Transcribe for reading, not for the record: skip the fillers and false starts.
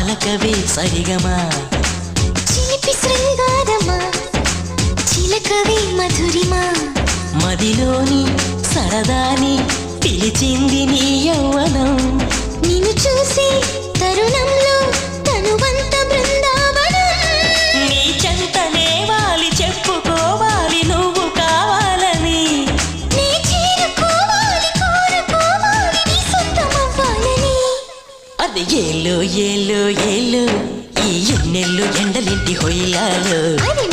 పలకవే సరిగమా చిలిపి శృంగారమా చిలకవే మధురిమా మదిలోని సరదాని పిలిచింది నీ యౌవనం నిన్ను చూసి తరుణంలో తనువంత బృందావనం నీ చెంతనే వాలి చెప్పుకోవాలి నువ్వు కావాలని నీ చేరుకోవాలి కోరుకోవాలి నీ సొంతమవ్వాలని అది ఏలో ఏలో ఏలో ఈ ఎన్నెల్లు ఎండలింటి హొయ్యాలో అది